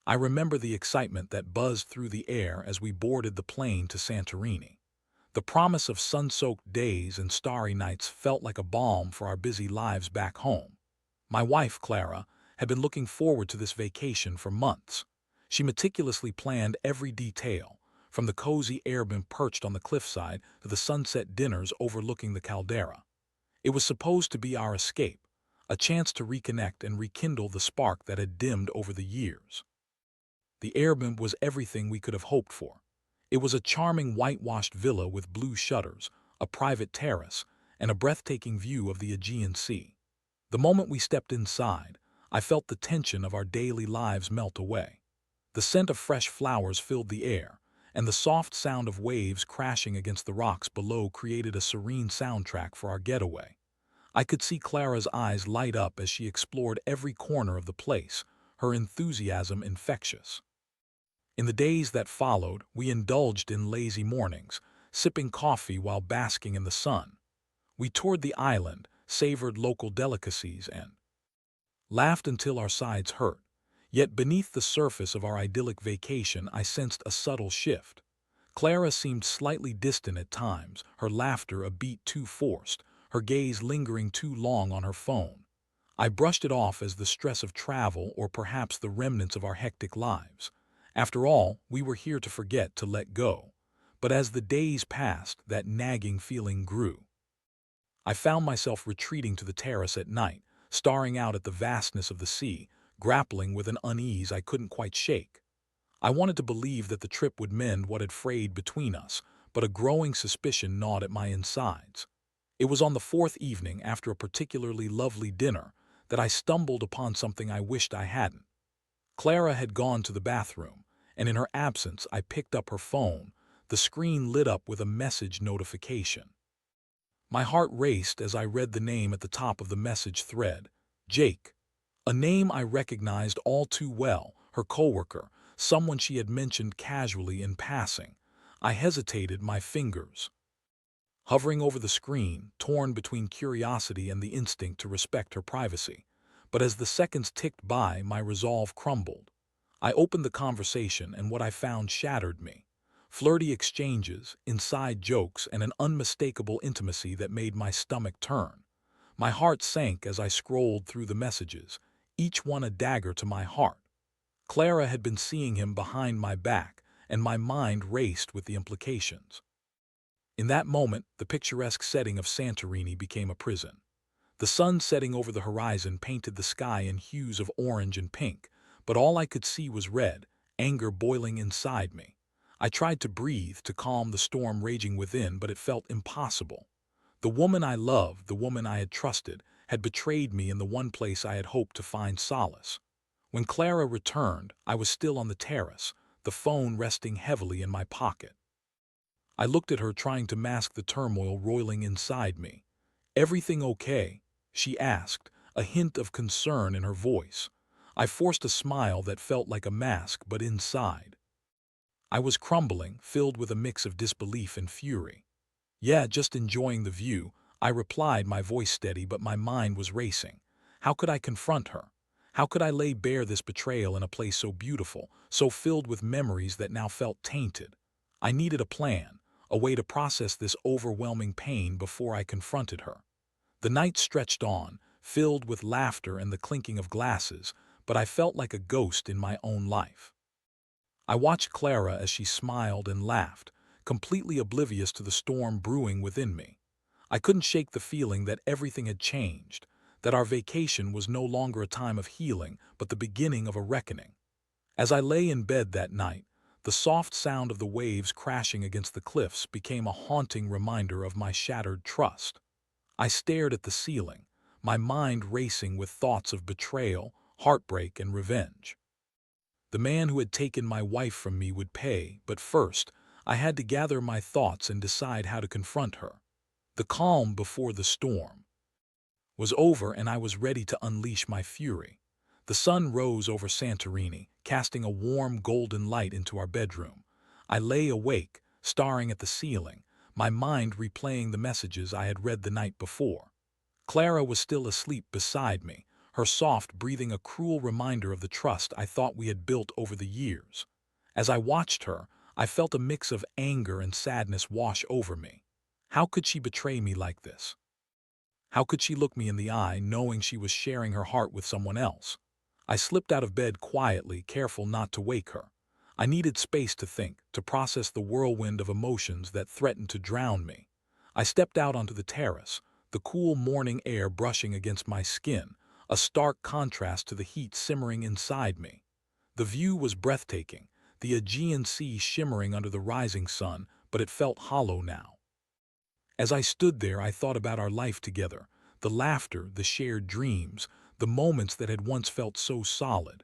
I remember the excitement that buzzed through the air as we boarded the plane to Santorini. The promise of sun-soaked days and starry nights felt like a balm for our busy lives back home. My wife, Clara, had been looking forward to this vacation for months. She meticulously planned every detail, from the cozy airbnb perched on the cliffside to the sunset dinners overlooking the caldera. It was supposed to be our escape, a chance to reconnect and rekindle the spark that had dimmed over the years. The airbnb was everything we could have hoped for. It was a charming whitewashed villa with blue shutters, a private terrace, and a breathtaking view of the Aegean Sea. The moment we stepped inside, I felt the tension of our daily lives melt away. The scent of fresh flowers filled the air, and the soft sound of waves crashing against the rocks below created a serene soundtrack for our getaway. I could see Clara's eyes light up as she explored every corner of the place, her enthusiasm infectious. In the days that followed, we indulged in lazy mornings, sipping coffee while basking in the sun. We toured the island, savored local delicacies, and laughed until our sides hurt. Yet beneath the surface of our idyllic vacation, I sensed a subtle shift. Clara seemed slightly distant at times, her laughter a beat too forced, her gaze lingering too long on her phone. I brushed it off as the stress of travel or perhaps the remnants of our hectic lives. After all, we were here to forget, to let go. But as the days passed, that nagging feeling grew. I found myself retreating to the terrace at night, staring out at the vastness of the sea, grappling with an unease I couldn't quite shake. I wanted to believe that the trip would mend what had frayed between us, but a growing suspicion gnawed at my insides. It was on the fourth evening, after a particularly lovely dinner, that I stumbled upon something I wished I hadn't. Clara had gone to the bathroom, and in her absence I picked up her phone. The screen lit up with a message notification. My heart raced as I read the name at the top of the message thread. Jake. A name I recognized all too well, her coworker, someone she had mentioned casually in passing. I hesitated, my fingers hovering over the screen, torn between curiosity and the instinct to respect her privacy. But as the seconds ticked by, my resolve crumbled. I opened the conversation, and what I found shattered me. Flirty exchanges, inside jokes, and an unmistakable intimacy that made my stomach turn. My heart sank as I scrolled through the messages, each one a dagger to my heart. Clara had been seeing him behind my back, and my mind raced with the implications. In that moment, the picturesque setting of Santorini became a prison. The sun setting over the horizon painted the sky in hues of orange and pink, but all I could see was red, anger boiling inside me. I tried to breathe, to calm the storm raging within, but it felt impossible. The woman I loved, the woman I had trusted, had betrayed me in the one place I had hoped to find solace. When Clara returned, I was still on the terrace, the phone resting heavily in my pocket. I looked at her, trying to mask the turmoil roiling inside me. "Everything okay?" she asked, a hint of concern in her voice. I forced a smile that felt like a mask, but inside I was crumbling, filled with a mix of disbelief and fury. "Yeah, just enjoying the view," I replied, my voice steady, but my mind was racing. How could I confront her? How could I lay bare this betrayal in a place so beautiful, so filled with memories that now felt tainted? I needed a plan, a way to process this overwhelming pain before I confronted her. The night stretched on, filled with laughter and the clinking of glasses, but I felt like a ghost in my own life. I watched Clara as she smiled and laughed, completely oblivious to the storm brewing within me. I couldn't shake the feeling that everything had changed, that our vacation was no longer a time of healing, but the beginning of a reckoning. As I lay in bed that night, the soft sound of the waves crashing against the cliffs became a haunting reminder of my shattered trust. I stared at the ceiling, my mind racing with thoughts of betrayal, heartbreak, and revenge. The man who had taken my wife from me would pay, but first, I had to gather my thoughts and decide how to confront her. The calm before the storm was over, and I was ready to unleash my fury. The sun rose over Santorini, casting a warm golden light into our bedroom. I lay awake, staring at the ceiling, my mind replaying the messages I had read the night before. Clara was still asleep beside me, her soft breathing a cruel reminder of the trust I thought we had built over the years. As I watched her, I felt a mix of anger and sadness wash over me. How could she betray me like this? How could she look me in the eye knowing she was sharing her heart with someone else? I slipped out of bed quietly, careful not to wake her. I needed space to think, to process the whirlwind of emotions that threatened to drown me. I stepped out onto the terrace, the cool morning air brushing against my skin, a stark contrast to the heat simmering inside me. The view was breathtaking, the Aegean Sea shimmering under the rising sun, but it felt hollow now. As I stood there, I thought about our life together, the laughter, the shared dreams, the moments that had once felt so solid.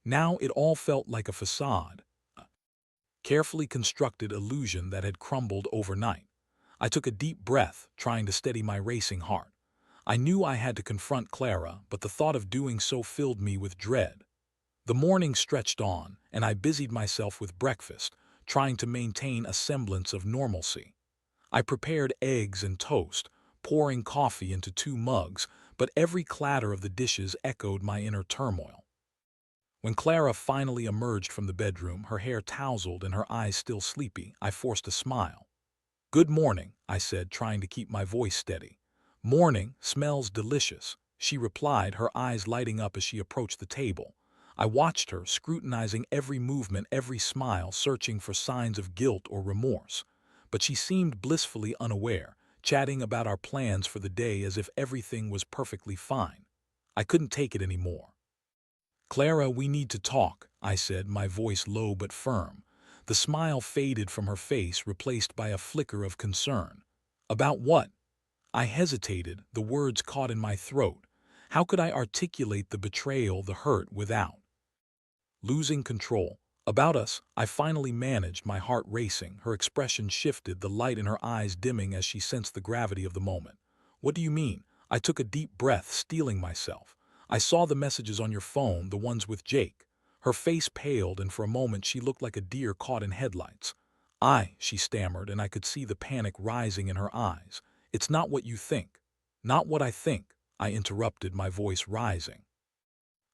Now it all felt like a facade, a carefully constructed illusion that had crumbled overnight. I took a deep breath, trying to steady my racing heart. I knew I had to confront Clara, but the thought of doing so filled me with dread. The morning stretched on, and I busied myself with breakfast, trying to maintain a semblance of normalcy. I prepared eggs and toast, pouring coffee into 2 mugs, but every clatter of the dishes echoed my inner turmoil. When Clara finally emerged from the bedroom, her hair tousled and her eyes still sleepy, I forced a smile. "Good morning," I said, trying to keep my voice steady. "Morning, smells delicious," she replied, her eyes lighting up as she approached the table. I watched her, scrutinizing every movement, every smile, searching for signs of guilt or remorse. But she seemed blissfully unaware, chatting about our plans for the day as if everything was perfectly fine. I couldn't take it anymore. "Clara, we need to talk," I said, my voice low but firm. The smile faded from her face, replaced by a flicker of concern. "About what?" I hesitated, the words caught in my throat. How could I articulate the betrayal, the hurt, without losing control? "About us," I finally managed, my heart racing. Her expression shifted, the light in her eyes dimming as she sensed the gravity of the moment. "What do you mean?" I took a deep breath, steeling myself. "I saw the messages on your phone, the ones with Jake." Her face paled, and for a moment she looked like a deer caught in headlights. She stammered, and I could see the panic rising in her eyes. "It's not what you think." "Not what I think," I interrupted, my voice rising.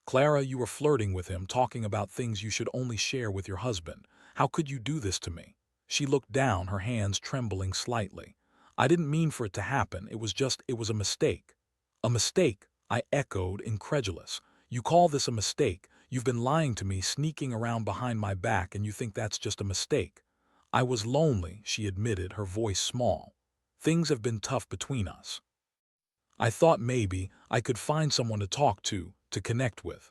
"Clara, you were flirting with him, talking about things you should only share with your husband. How could you do this to me?" She looked down, her hands trembling slightly. "I didn't mean for it to happen. It was a mistake." "A mistake?" I echoed, incredulous. "You call this a mistake? You've been lying to me, sneaking around behind my back, and you think that's just a mistake." "I was lonely," she admitted, her voice small. "Things have been tough between us. I thought maybe I could find someone to talk to connect with."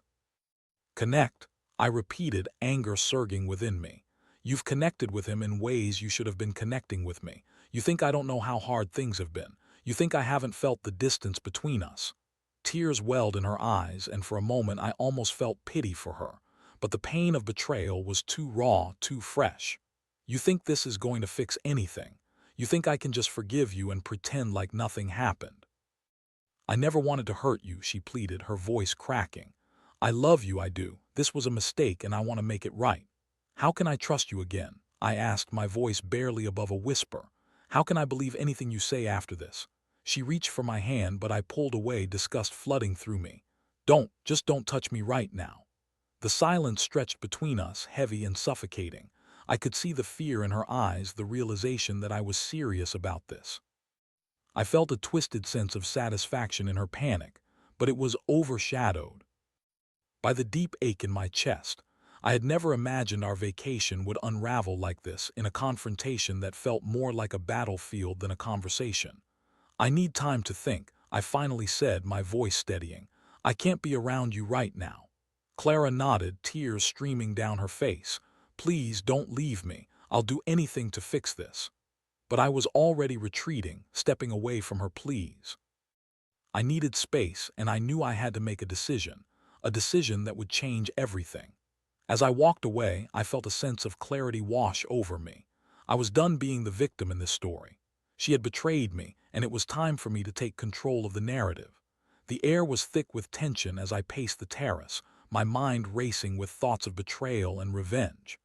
"Connect?" I repeated, anger surging within me. "You've connected with him in ways you should have been connecting with me. You think I don't know how hard things have been. You think I haven't felt the distance between us." Tears welled in her eyes, and for a moment I almost felt pity for her. But the pain of betrayal was too raw, too fresh. "You think this is going to fix anything? You think I can just forgive you and pretend like nothing happened?" "I never wanted to hurt you," she pleaded, her voice cracking. "I love you, I do. This was a mistake and I want to make it right." "How can I trust you again?" I asked, my voice barely above a whisper. "How can I believe anything you say after this?" She reached for my hand, but I pulled away, disgust flooding through me. Just don't touch me right now." The silence stretched between us, heavy and suffocating. I could see the fear in her eyes, the realization that I was serious about this. I felt a twisted sense of satisfaction in her panic, but it was overshadowed by the deep ache in my chest. I had never imagined our vacation would unravel like this, in a confrontation that felt more like a battlefield than a conversation. "I need time to think," I finally said, my voice steadying. "I can't be around you right now." Clara nodded, tears streaming down her face. "Please don't leave me. I'll do anything to fix this." But I was already retreating, stepping away from her pleas. I needed space, and I knew I had to make a decision that would change everything. As I walked away, I felt a sense of clarity wash over me. I was done being the victim in this story. She had betrayed me, and it was time for me to take control of the narrative. The air was thick with tension as I paced the terrace, my mind racing with thoughts of betrayal and revenge.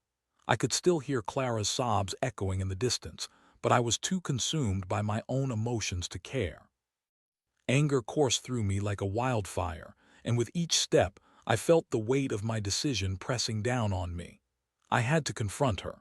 I could still hear Clara's sobs echoing in the distance, but I was too consumed by my own emotions to care. Anger coursed through me like a wildfire, and with each step, I felt the weight of my decision pressing down on me. I had to confront her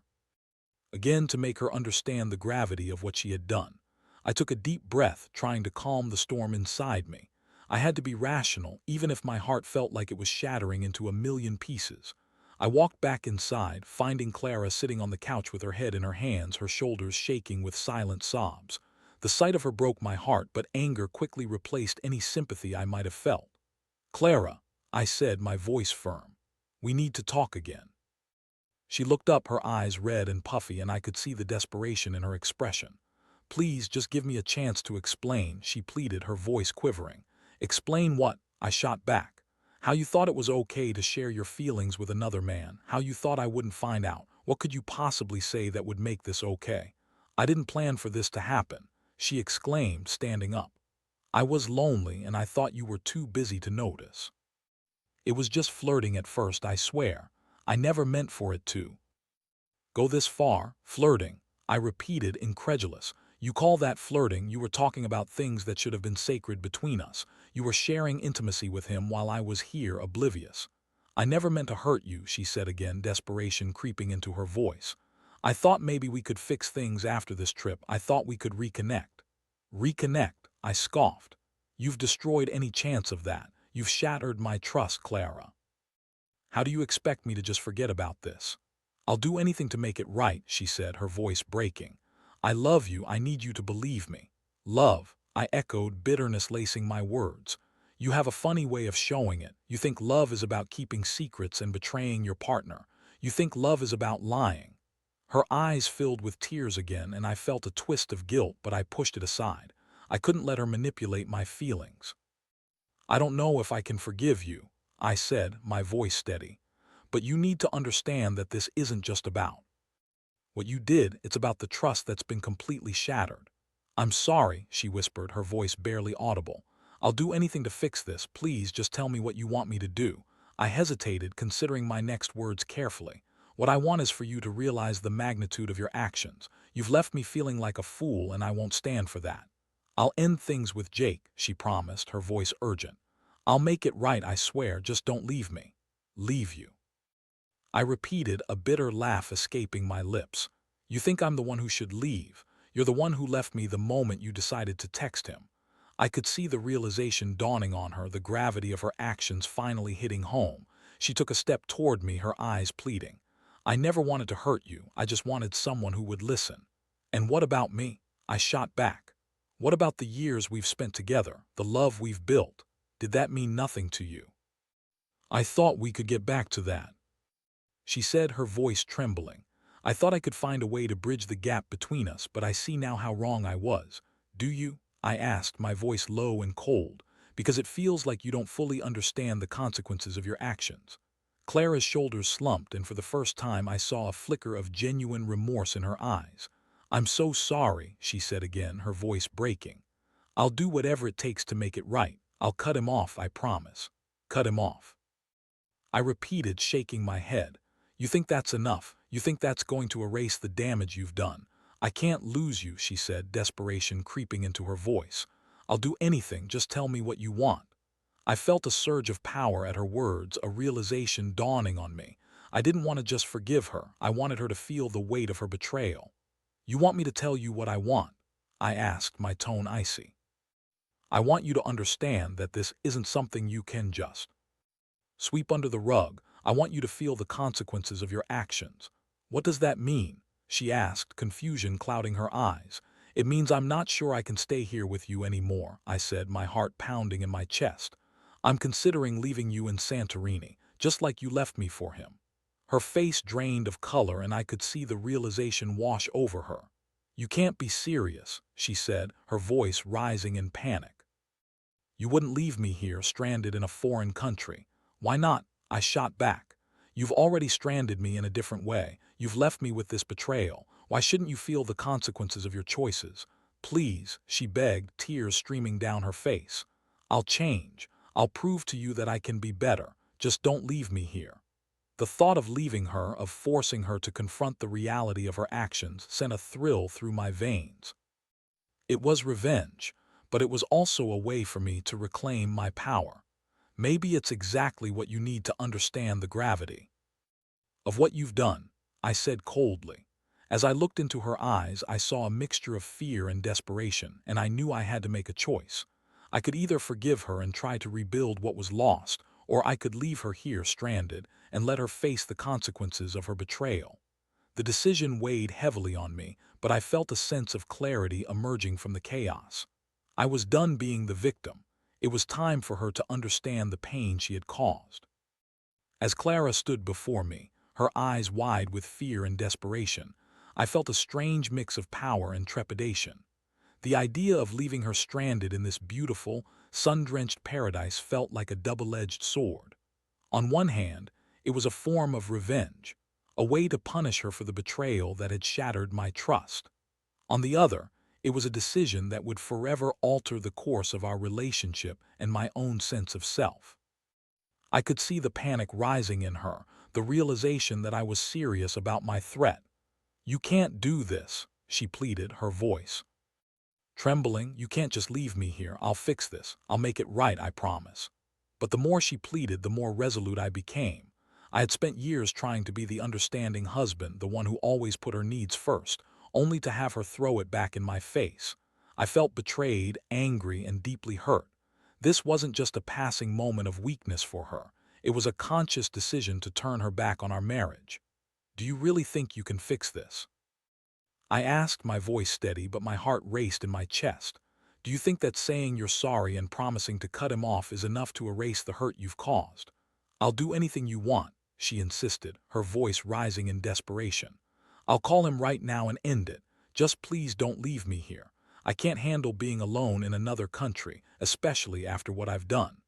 again to make her understand the gravity of what she had done. I took a deep breath, trying to calm the storm inside me. I had to be rational, even if my heart felt like it was shattering into a million pieces. I walked back inside, finding Clara sitting on the couch with her head in her hands, her shoulders shaking with silent sobs. The sight of her broke my heart, but anger quickly replaced any sympathy I might have felt. "Clara," I said, my voice firm, "we need to talk again." She looked up, her eyes red and puffy, and I could see the desperation in her expression. "Please, just give me a chance to explain," she pleaded, her voice quivering. "Explain what?" I shot back. "How you thought it was okay to share your feelings with another man, how you thought I wouldn't find out. What could you possibly say that would make this okay? I didn't plan for this to happen," she exclaimed, standing up. "I was lonely, and I thought you were too busy to notice. It was just flirting at first, I swear. I never meant for it to go this far." "Flirting," I repeated, incredulous. "You call that flirting? You were talking about things that should have been sacred between us. You were sharing intimacy with him while I was here oblivious." "I never meant to hurt you," she said again, desperation creeping into her voice. "I thought maybe we could fix things after this trip. I thought we could reconnect." "Reconnect?" I scoffed. "You've destroyed any chance of that. You've shattered my trust, Clara. How do you expect me to just forget about this?" "I'll do anything to make it right," she said, her voice breaking. "I love you. I need you to believe me." "Love," I echoed, bitterness lacing my words. "You have a funny way of showing it. You think love is about keeping secrets and betraying your partner. You think love is about lying." Her eyes filled with tears again, and I felt a twist of guilt, but I pushed it aside. I couldn't let her manipulate my feelings. "I don't know if I can forgive you," I said, my voice steady. "But you need to understand that this isn't just about what you did, it's about the trust that's been completely shattered." "I'm sorry," she whispered, her voice barely audible. "I'll do anything to fix this. Please just tell me what you want me to do." I hesitated, considering my next words carefully. "What I want is for you to realize the magnitude of your actions. You've left me feeling like a fool, and I won't stand for that." "I'll end things with Jake," she promised, her voice urgent. "I'll make it right, I swear. Just don't leave me." "Leave you?" I repeated, a bitter laugh escaping my lips. "You think I'm the one who should leave? You're the one who left me the moment you decided to text him." I could see the realization dawning on her, the gravity of her actions finally hitting home. She took a step toward me, her eyes pleading. "I never wanted to hurt you. I just wanted someone who would listen." "And what about me?" I shot back. "What about the years we've spent together, the love we've built? Did that mean nothing to you?" "I thought we could get back to that," she said, her voice trembling. "I thought I could find a way to bridge the gap between us, but I see now how wrong I was." "Do you?" I asked, my voice low and cold, "because it feels like you don't fully understand the consequences of your actions." Clara's shoulders slumped, and for the first time I saw a flicker of genuine remorse in her eyes. "I'm so sorry," she said again, her voice breaking. "I'll do whatever it takes to make it right. I'll cut him off, I promise." "Cut him off?" I repeated, shaking my head. "You think that's enough? You think that's going to erase the damage you've done?" "I can't lose you," she said, desperation creeping into her voice. "I'll do anything, just tell me what you want." I felt a surge of power at her words, a realization dawning on me. I didn't want to just forgive her, I wanted her to feel the weight of her betrayal. "You want me to tell you what I want?" I asked, my tone icy. "I want you to understand that this isn't something you can just sweep under the rug. I want you to feel the consequences of your actions." "What does that mean?" she asked, confusion clouding her eyes. "It means I'm not sure I can stay here with you anymore," I said, my heart pounding in my chest. "I'm considering leaving you in Santorini, just like you left me for him." Her face drained of color, and I could see the realization wash over her. "You can't be serious," she said, her voice rising in panic. "You wouldn't leave me here, stranded in a foreign country." "Why not?" I shot back. "You've already stranded me in a different way. You've left me with this betrayal. Why shouldn't you feel the consequences of your choices?" "Please," she begged, tears streaming down her face. "I'll change. I'll prove to you that I can be better. Just don't leave me here." The thought of leaving her, of forcing her to confront the reality of her actions, sent a thrill through my veins. It was revenge, but it was also a way for me to reclaim my power. Maybe it's exactly what you need to understand the gravity of what you've done, I said coldly. As I looked into her eyes, I saw a mixture of fear and desperation, and I knew I had to make a choice. I could either forgive her and try to rebuild what was lost, or I could leave her here stranded and let her face the consequences of her betrayal. The decision weighed heavily on me, but I felt a sense of clarity emerging from the chaos. I was done being the victim. It was time for her to understand the pain she had caused. As Clara stood before me, her eyes wide with fear and desperation, I felt a strange mix of power and trepidation. The idea of leaving her stranded in this beautiful, sun-drenched paradise felt like a double-edged sword. On one hand, it was a form of revenge, a way to punish her for the betrayal that had shattered my trust. On the other, it was a decision that would forever alter the course of our relationship and my own sense of self. I could see the panic rising in her, the realization that I was serious about my threat. "You can't do this," she pleaded, her voice trembling. "You can't just leave me here. I'll fix this. I'll make it right, I promise." But the more she pleaded, the more resolute I became. I had spent years trying to be the understanding husband, the one who always put her needs first, only to have her throw it back in my face. I felt betrayed, angry, and deeply hurt. This wasn't just a passing moment of weakness for her. It was a conscious decision to turn her back on our marriage. "Do you really think you can fix this?" I asked, my voice steady, but my heart raced in my chest. "Do you think that saying you're sorry and promising to cut him off is enough to erase the hurt you've caused?" "I'll do anything you want," she insisted, her voice rising in desperation. "I'll call him right now and end it. Just please don't leave me here. I can't handle being alone in another country, especially after what I've done."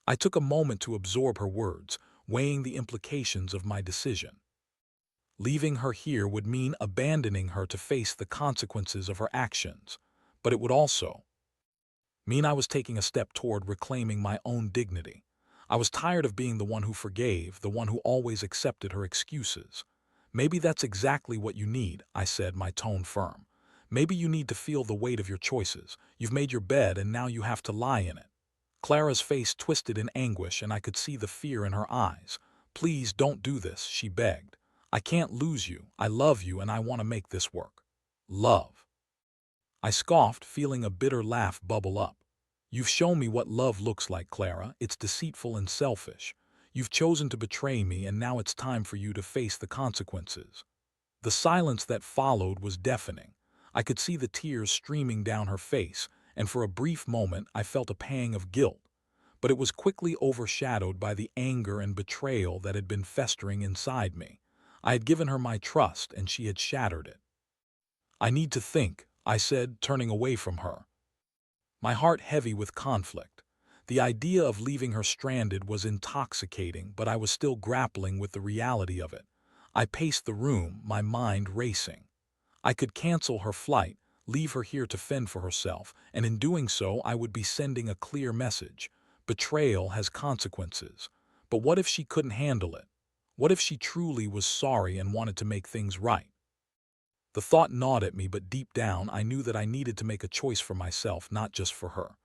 I took a moment to absorb her words, weighing the implications of my decision. Leaving her here would mean abandoning her to face the consequences of her actions, but it would also mean I was taking a step toward reclaiming my own dignity. I was tired of being the one who forgave, the one who always accepted her excuses. "Maybe that's exactly what you need," I said, my tone firm. "Maybe you need to feel the weight of your choices. You've made your bed and now you have to lie in it." Clara's face twisted in anguish, and I could see the fear in her eyes. "Please don't do this," she begged. "I can't lose you. I love you and I want to make this work." "Love?" I scoffed, feeling a bitter laugh bubble up. "You've shown me what love looks like, Clara. It's deceitful and selfish. You've chosen to betray me, and now it's time for you to face the consequences." The silence that followed was deafening. I could see the tears streaming down her face, and for a brief moment I felt a pang of guilt. But it was quickly overshadowed by the anger and betrayal that had been festering inside me. I had given her my trust, and she had shattered it. "I need to think," I said, turning away from her, my heart heavy with conflict. The idea of leaving her stranded was intoxicating, but I was still grappling with the reality of it. I paced the room, my mind racing. I could cancel her flight, leave her here to fend for herself, and in doing so I would be sending a clear message. Betrayal has consequences. But what if she couldn't handle it? What if she truly was sorry and wanted to make things right? The thought gnawed at me, but deep down I knew that I needed to make a choice for myself, not just for her.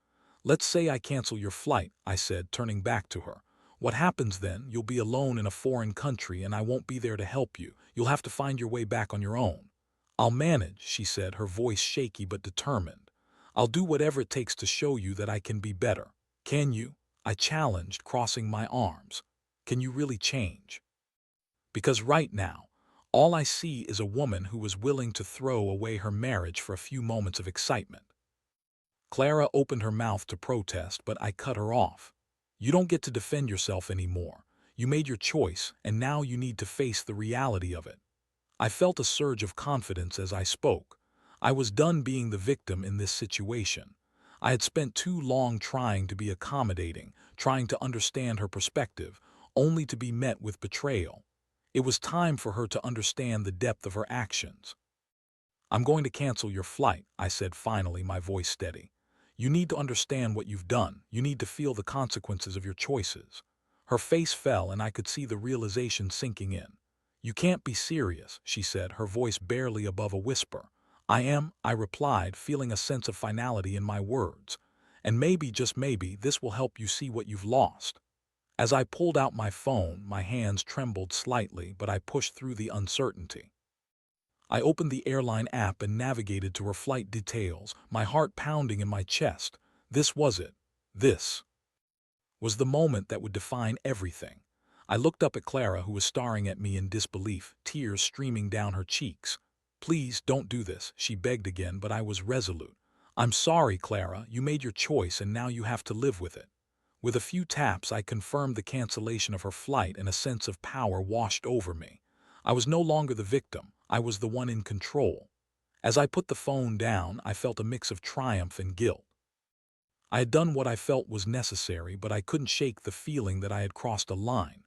"Let's say I cancel your flight," I said, turning back to her. "What happens then? You'll be alone in a foreign country and I won't be there to help you. You'll have to find your way back on your own." "I'll manage," she said, her voice shaky but determined. "I'll do whatever it takes to show you that I can be better." "Can you?" I challenged, crossing my arms. "Can you really change?" Because right now, all I see is a woman who was willing to throw away her marriage for a few moments of excitement. Clara opened her mouth to protest, but I cut her off. "You don't get to defend yourself anymore. You made your choice, and now you need to face the reality of it." I felt a surge of confidence as I spoke. I was done being the victim in this situation. I had spent too long trying to be accommodating, trying to understand her perspective, only to be met with betrayal. It was time for her to understand the depth of her actions. "I'm going to cancel your flight," I said finally, my voice steady. "You need to understand what you've done. You need to feel the consequences of your choices." Her face fell, and I could see the realization sinking in. "You can't be serious," she said, her voice barely above a whisper. "I am," I replied, feeling a sense of finality in my words. And maybe, just maybe, this will help you see what you've lost. As I pulled out my phone, my hands trembled slightly, but I pushed through the uncertainty. I opened the airline app and navigated to her flight details, my heart pounding in my chest. This was it. This was the moment that would define everything. I looked up at Clara, who was staring at me in disbelief, tears streaming down her cheeks. "Please, don't do this," she begged again, but I was resolute. "I'm sorry, Clara, you made your choice and now you have to live with it." With a few taps, I confirmed the cancellation of her flight, and a sense of power washed over me. I was no longer the victim. I was the one in control. As I put the phone down, I felt a mix of triumph and guilt. I had done what I felt was necessary, but I couldn't shake the feeling that I had crossed a line.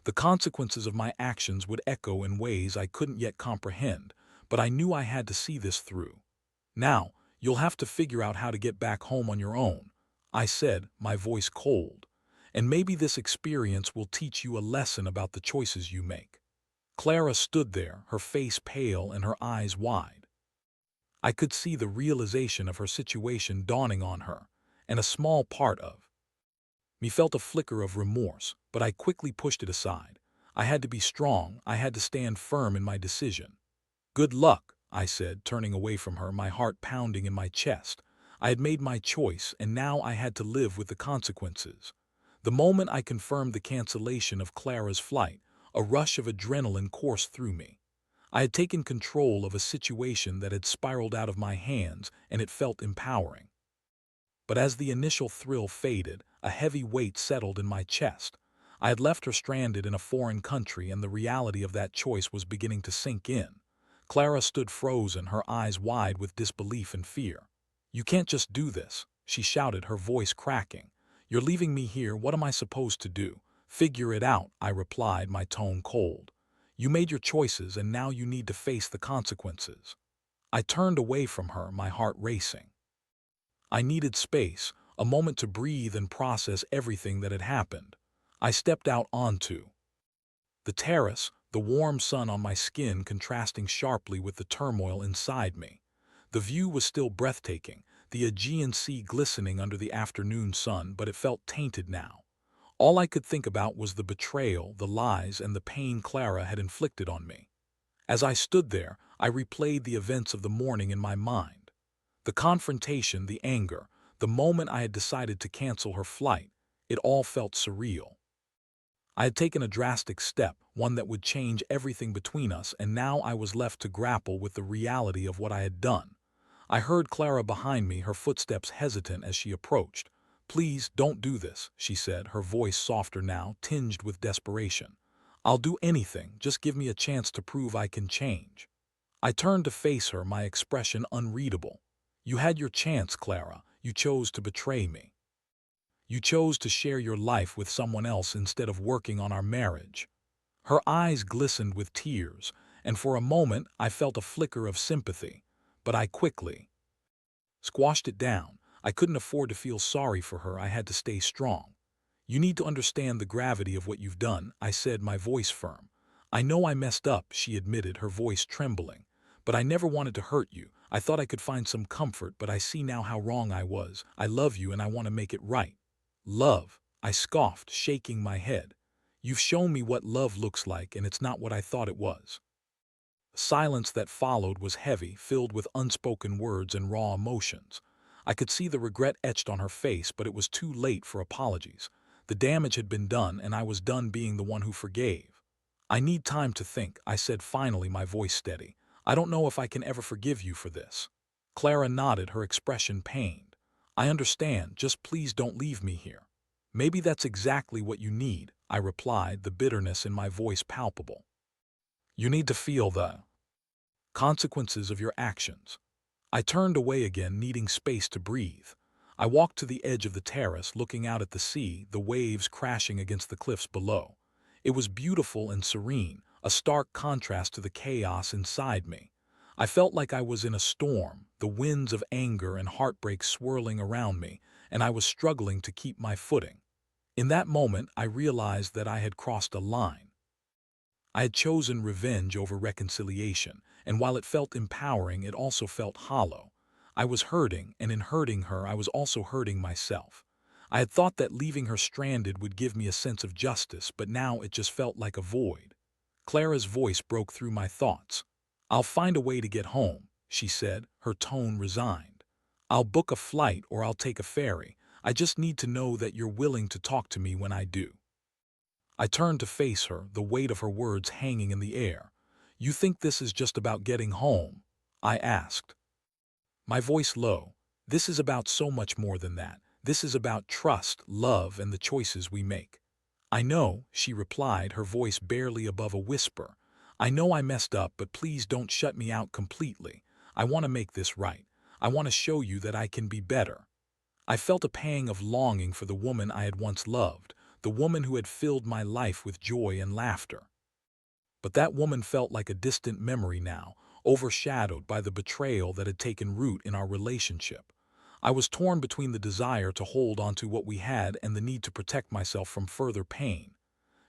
The consequences of my actions would echo in ways I couldn't yet comprehend, but I knew I had to see this through. "Now, you'll have to figure out how to get back home on your own," I said, my voice cold. "And maybe this experience will teach you a lesson about the choices you make." Clara stood there, her face pale and her eyes wide. I could see the realization of her situation dawning on her, and a small part of me felt a flicker of remorse, but I quickly pushed it aside. I had to be strong, I had to stand firm in my decision. "Good luck," I said, turning away from her, my heart pounding in my chest. I had made my choice, and now I had to live with the consequences. The moment I confirmed the cancellation of Clara's flight, a rush of adrenaline coursed through me. I had taken control of a situation that had spiraled out of my hands, and it felt empowering. But as the initial thrill faded, a heavy weight settled in my chest. I had left her stranded in a foreign country, and the reality of that choice was beginning to sink in. Clara stood frozen, her eyes wide with disbelief and fear. "You can't just do this," she shouted, her voice cracking. "You're leaving me here. What am I supposed to do?" "Figure it out," I replied, my tone cold. "You made your choices, and now you need to face the consequences." I turned away from her, my heart racing. I needed space, a moment to breathe and process everything that had happened. I stepped out onto the terrace, the warm sun on my skin contrasting sharply with the turmoil inside me. The view was still breathtaking, the Aegean Sea glistening under the afternoon sun, but it felt tainted now. All I could think about was the betrayal, the lies, and the pain Clara had inflicted on me. As I stood there, I replayed the events of the morning in my mind. The confrontation, the anger, the moment I had decided to cancel her flight, it all felt surreal. I had taken a drastic step, one that would change everything between us, and now I was left to grapple with the reality of what I had done. I heard Clara behind me, her footsteps hesitant as she approached. "Please, don't do this," she said, her voice softer now, tinged with desperation. "I'll do anything, just give me a chance to prove I can change." I turned to face her, my expression unreadable. "You had your chance, Clara. You chose to betray me. You chose to share your life with someone else instead of working on our marriage." Her eyes glistened with tears, and for a moment I felt a flicker of sympathy, but I quickly squashed it down. I couldn't afford to feel sorry for her. I had to stay strong. "You need to understand the gravity of what you've done," I said, my voice firm. "I know I messed up," she admitted, her voice trembling. "But I never wanted to hurt you. I thought I could find some comfort, but I see now how wrong I was. I love you and I want to make it right." "Love?" I scoffed, shaking my head. "You've shown me what love looks like, and it's not what I thought it was." The silence that followed was heavy, filled with unspoken words and raw emotions. I could see the regret etched on her face, but it was too late for apologies. The damage had been done, and I was done being the one who forgave. "I need time to think," I said finally, my voice steady. "I don't know if I can ever forgive you for this." Clara nodded, her expression pained. "I understand, just please don't leave me here." "Maybe that's exactly what you need," I replied, the bitterness in my voice palpable. "You need to feel the consequences of your actions." I turned away again, needing space to breathe. I walked to the edge of the terrace, looking out at the sea, the waves crashing against the cliffs below. It was beautiful and serene, a stark contrast to the chaos inside me. I felt like I was in a storm, the winds of anger and heartbreak swirling around me, and I was struggling to keep my footing. In that moment, I realized that I had crossed a line. I had chosen revenge over reconciliation, and while it felt empowering, it also felt hollow. I was hurting, and in hurting her, I was also hurting myself. I had thought that leaving her stranded would give me a sense of justice, but now it just felt like a void. Clara's voice broke through my thoughts. "I'll find a way to get home," she said, her tone resigned. "I'll book a flight or I'll take a ferry. I just need to know that you're willing to talk to me when I do." I turned to face her, the weight of her words hanging in the air. "You think this is just about getting home?" I asked, my voice low. "This is about so much more than that. This is about trust, love, and the choices we make." "I know," she replied, her voice barely above a whisper. "I know I messed up, but please don't shut me out completely. I want to make this right. I want to show you that I can be better." I felt a pang of longing for the woman I had once loved, the woman who had filled my life with joy and laughter. But that woman felt like a distant memory now, overshadowed by the betrayal that had taken root in our relationship. I was torn between the desire to hold on to what we had and the need to protect myself from further pain.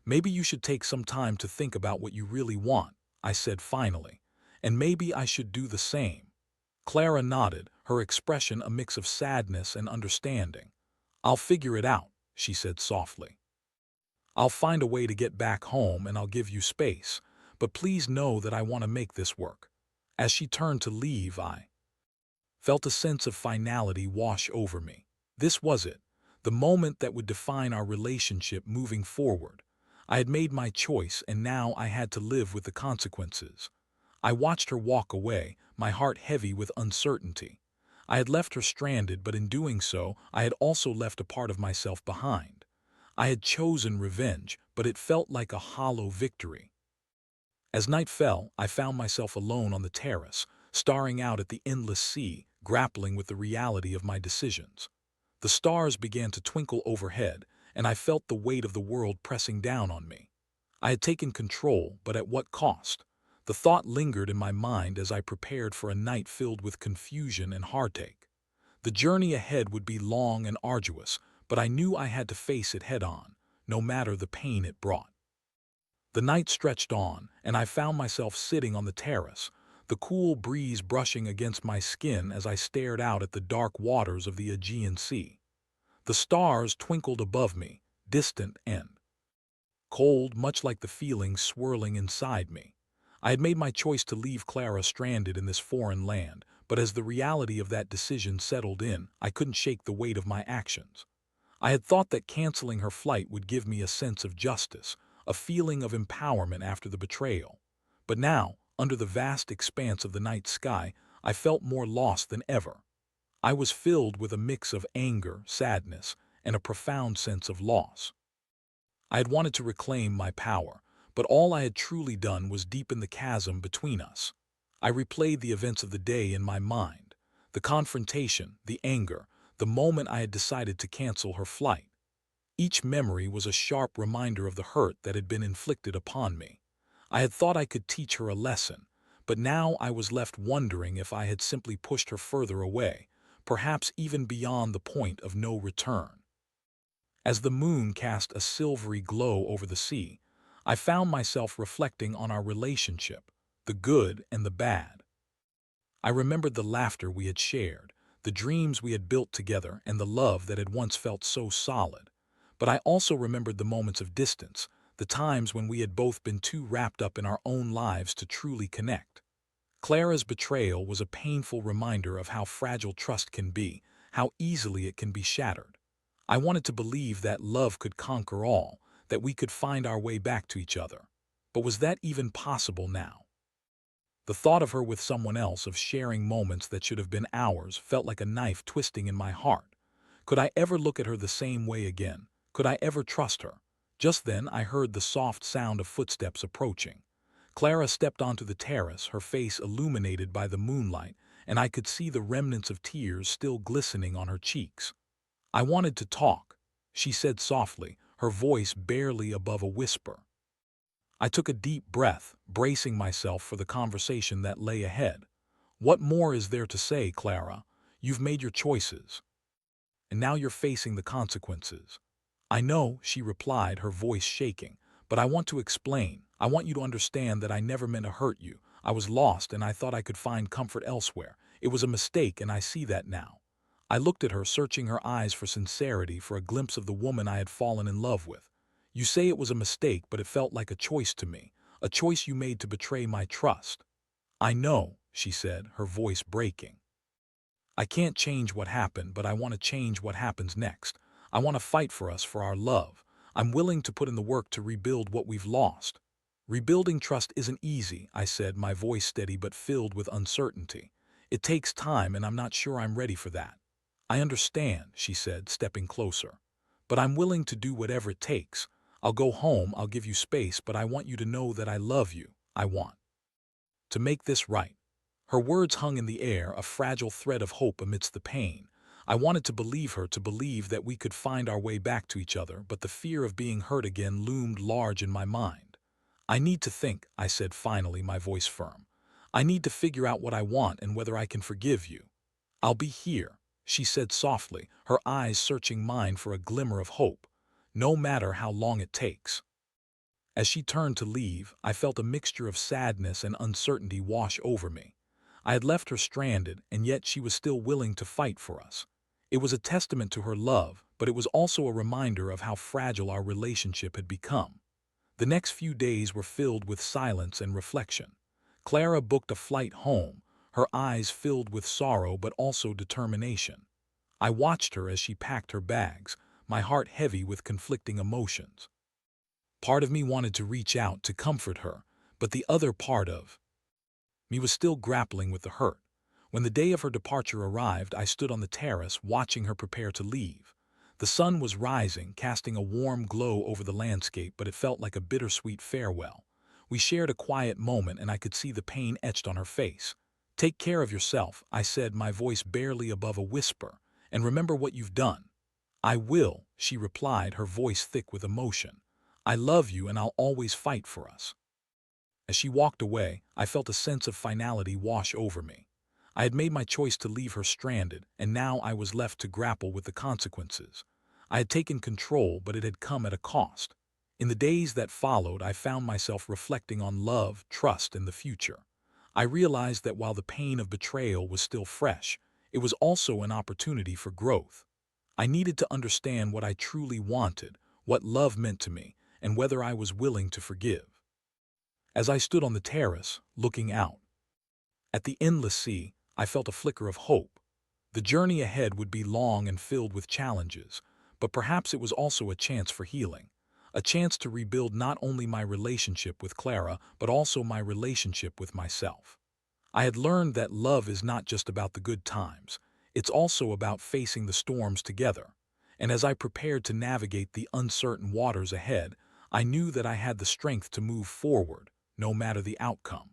"Maybe you should take some time to think about what you really want," I said finally. "And maybe I should do the same." Clara nodded, her expression a mix of sadness and understanding. "I'll figure it out," she said softly. "I'll find a way to get back home and I'll give you space, but please know that I want to make this work." As she turned to leave, I felt a sense of finality wash over me. This was it, the moment that would define our relationship moving forward. I had made my choice and now I had to live with the consequences. I watched her walk away, my heart heavy with uncertainty. I had left her stranded, but in doing so, I had also left a part of myself behind. I had chosen revenge, but it felt like a hollow victory. As night fell, I found myself alone on the terrace, staring out at the endless sea, grappling with the reality of my decisions. The stars began to twinkle overhead, and I felt the weight of the world pressing down on me. I had taken control, but at what cost? The thought lingered in my mind as I prepared for a night filled with confusion and heartache. The journey ahead would be long and arduous, but I knew I had to face it head-on, no matter the pain it brought. The night stretched on, and I found myself sitting on the terrace, the cool breeze brushing against my skin as I stared out at the dark waters of the Aegean Sea. The stars twinkled above me, distant and cold, much like the feelings swirling inside me. I had made my choice to leave Clara stranded in this foreign land, but as the reality of that decision settled in, I couldn't shake the weight of my actions. I had thought that canceling her flight would give me a sense of justice, a feeling of empowerment after the betrayal. But now, under the vast expanse of the night sky, I felt more lost than ever. I was filled with a mix of anger, sadness, and a profound sense of loss. I had wanted to reclaim my power, but all I had truly done was deepen the chasm between us. I replayed the events of the day in my mind, the confrontation, the anger, the moment I had decided to cancel her flight. Each memory was a sharp reminder of the hurt that had been inflicted upon me. I had thought I could teach her a lesson, but now I was left wondering if I had simply pushed her further away, perhaps even beyond the point of no return. As the moon cast a silvery glow over the sea, I found myself reflecting on our relationship, the good and the bad. I remembered the laughter we had shared, the dreams we had built together, and the love that had once felt so solid. But I also remembered the moments of distance, the times when we had both been too wrapped up in our own lives to truly connect. Clara's betrayal was a painful reminder of how fragile trust can be, how easily it can be shattered. I wanted to believe that love could conquer all, that we could find our way back to each other. But was that even possible now? The thought of her with someone else, of sharing moments that should have been ours, felt like a knife twisting in my heart. Could I ever look at her the same way again? Could I ever trust her? Just then I heard the soft sound of footsteps approaching. Clara stepped onto the terrace, her face illuminated by the moonlight, and I could see the remnants of tears still glistening on her cheeks. "I wanted to talk," she said softly, her voice barely above a whisper. I took a deep breath, bracing myself for the conversation that lay ahead. "What more is there to say, Clara? You've made your choices, and now you're facing the consequences." "I know," she replied, her voice shaking, "but I want to explain. I want you to understand that I never meant to hurt you. I was lost and I thought I could find comfort elsewhere. It was a mistake, and I see that now. I looked at her, searching her eyes for sincerity, for a glimpse of the woman I had fallen in love with. You say it was a mistake, but it felt like a choice to me, a choice you made to betray my trust. I know, she said, her voice breaking. I can't change what happened, but I want to change what happens next. I want to fight for us, for our love. I'm willing to put in the work to rebuild what we've lost. Rebuilding trust isn't easy, I said, my voice steady but filled with uncertainty. It takes time, and I'm not sure I'm ready for that. I understand, she said, stepping closer. But I'm willing to do whatever it takes. I'll go home, I'll give you space, but I want you to know that I love you. I want to make this right. Her words hung in the air, a fragile thread of hope amidst the pain. I wanted to believe her, to believe that we could find our way back to each other, but the fear of being hurt again loomed large in my mind. I need to think, I said finally, my voice firm. I need to figure out what I want and whether I can forgive you. I'll be here, she said softly, her eyes searching mine for a glimmer of hope. No matter how long it takes. As she turned to leave, I felt a mixture of sadness and uncertainty wash over me. I had left her stranded, and yet she was still willing to fight for us. It was a testament to her love, but it was also a reminder of how fragile our relationship had become. The next few days were filled with silence and reflection. Clara booked a flight home, her eyes filled with sorrow but also determination. I watched her as she packed her bags, my heart heavy with conflicting emotions. Part of me wanted to reach out to comfort her, but the other part of me was still grappling with the hurt. When the day of her departure arrived, I stood on the terrace watching her prepare to leave. The sun was rising, casting a warm glow over the landscape, but it felt like a bittersweet farewell. We shared a quiet moment, and I could see the pain etched on her face. Take care of yourself, I said, my voice barely above a whisper, and remember what you've done. I will, she replied, her voice thick with emotion. I love you, and I'll always fight for us. As she walked away, I felt a sense of finality wash over me. I had made my choice to leave her stranded, and now I was left to grapple with the consequences. I had taken control, but it had come at a cost. In the days that followed, I found myself reflecting on love, trust, and the future. I realized that while the pain of betrayal was still fresh, it was also an opportunity for growth. I needed to understand what I truly wanted, what love meant to me, and whether I was willing to forgive. As I stood on the terrace, looking out at the endless sea, I felt a flicker of hope. The journey ahead would be long and filled with challenges, but perhaps it was also a chance for healing, a chance to rebuild not only my relationship with Clara, but also my relationship with myself. I had learned that love is not just about the good times, it's also about facing the storms together. And as I prepared to navigate the uncertain waters ahead, I knew that I had the strength to move forward, no matter the outcome.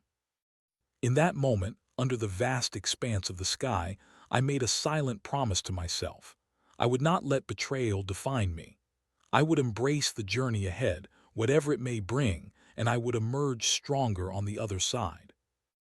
In that moment, under the vast expanse of the sky, I made a silent promise to myself. I would not let betrayal define me. I would embrace the journey ahead, whatever it may bring, and I would emerge stronger on the other side.